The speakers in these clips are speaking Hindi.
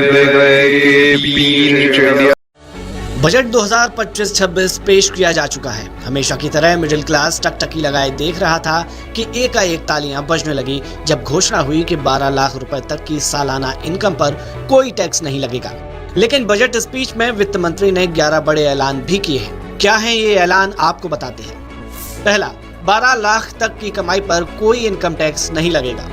आप देख रहे हैं कि पी न्यूज़ इंडिया। बजट 2025-26 पेश किया जा चुका है। हमेशा की तरह मिडिल क्लास टकटकी लगाए देख रहा था कि एकाएक तालियां बजने लगी जब घोषणा हुई कि 12 लाख रुपए तक की सालाना इनकम पर कोई टैक्स नहीं लगेगा। लेकिन बजट स्पीच में वित्त मंत्री ने 11 बड़े ऐलान भी किए हैं। क्या है ये ऐलान, आपको बताते हैं। पहला, 12 लाख तक की कमाई पर कोई इनकम टैक्स नहीं लगेगा।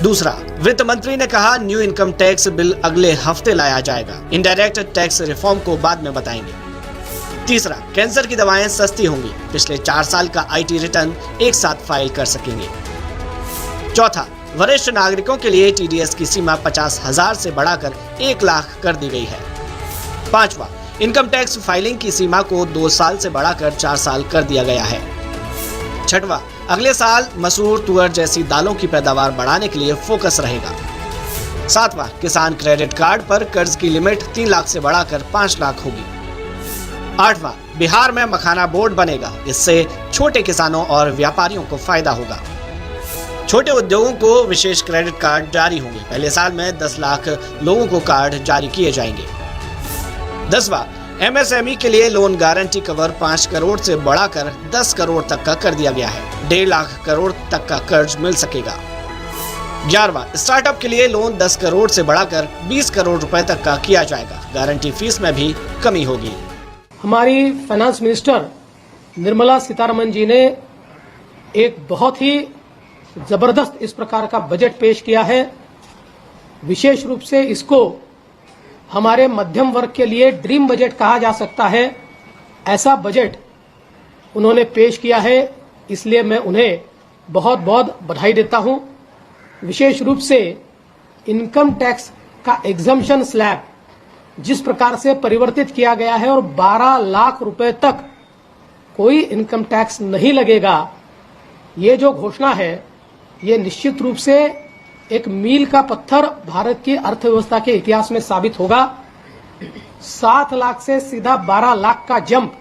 दूसरा, वित्त मंत्री ने कहा न्यू इनकम टैक्स बिल अगले हफ्ते लाया जाएगा। इनडायरेक्ट टैक्स रिफॉर्म को बाद में बताएंगे। तीसरा, कैंसर की दवाएं सस्ती होंगी। पिछले 4 साल का आईटी रिटर्न एक साथ फाइल कर सकेंगे। चौथा, वरिष्ठ नागरिकों के लिए टीडीएस की सीमा 50,000 से बढ़ाकर 1 लाख कर दी गई है। पांचवा, इनकम टैक्स फाइलिंग की सीमा को 2 साल से बढ़ाकर 4 साल कर दिया गया है। छठवां, अगले साल मसूर, तुअर जैसी दालों की पैदावार बढ़ाने के लिए फोकस रहेगा। सातवां, किसान क्रेडिट कार्ड पर कर्ज की लिमिट 3 लाख से बढ़ाकर 5 लाख होगी। आठवां, बिहार में मखाना बोर्ड बनेगा। इससे छोटे किसानों और व्यापारियों को फायदा होगा। छोटे उद्योगों को विशेष क्रेडिट कार्ड जारी होंगे। पहले साल में 10 लाख लोगों को कार्ड जारी किए जाएंगे। 10वां, एमएसएमई के लिए लोन गारंटी कवर 5 करोड़ से बढ़ाकर 10 करोड़ तक का कर दिया गया है। 1.5 लाख करोड़ तक का कर्ज मिल सकेगा। 11वां, स्टार्टअप के लिए लोन 10 करोड़ से बढ़ाकर 20 करोड़ रुपए तक का किया जाएगा। गारंटी फीस में भी कमी होगी। हमारी फाइनेंस मिनिस्टर निर्मला सीतारमण जी ने एक बहुत ही जबरदस्त इस प्रकार का बजट पेश किया है। विशेष रूप से इसको हमारे मध्यम वर्ग के लिए ड्रीम बजट कहा जा सकता है। ऐसा बजट उन्होंने पेश किया है, इसलिए मैं उन्हें बहुत बहुत बधाई देता हूं। विशेष रूप से इनकम टैक्स का एग्जम्पशन स्लैब जिस प्रकार से परिवर्तित किया गया है और 12 लाख रुपए तक कोई इनकम टैक्स नहीं लगेगा, ये जो घोषणा है ये निश्चित रूप से एक मील का पत्थर भारत की अर्थव्यवस्था के इतिहास में साबित होगा। 7 लाख से सीधा 12 लाख का जंप।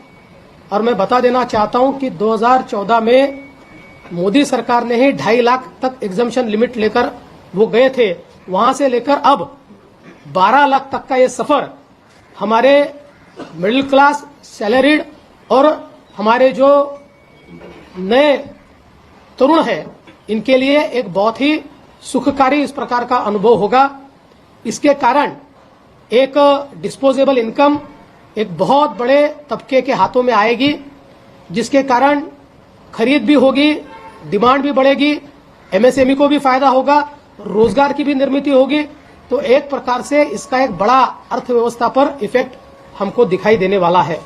और मैं बता देना चाहता हूं कि 2014 में मोदी सरकार ने ही 2.5 लाख तक एग्जम्पशन लिमिट लेकर वो गए थे। वहां से लेकर अब 12 लाख तक का ये सफर हमारे मिडिल क्लास, सैलरीड और हमारे जो नए तरुण हैं इनके लिए एक बहुत ही सुखकारी इस प्रकार का अनुभव होगा। इसके कारण एक डिस्पोजेबल इनकम एक बहुत बड़े तबके के हाथों में आएगी, जिसके कारण खरीद भी होगी, डिमांड भी बढ़ेगी, एमएसएमई को भी फायदा होगा, रोजगार की भी निर्मित होगी। तो एक प्रकार से इसका एक बड़ा अर्थव्यवस्था पर इफेक्ट हमको दिखाई देने वाला है।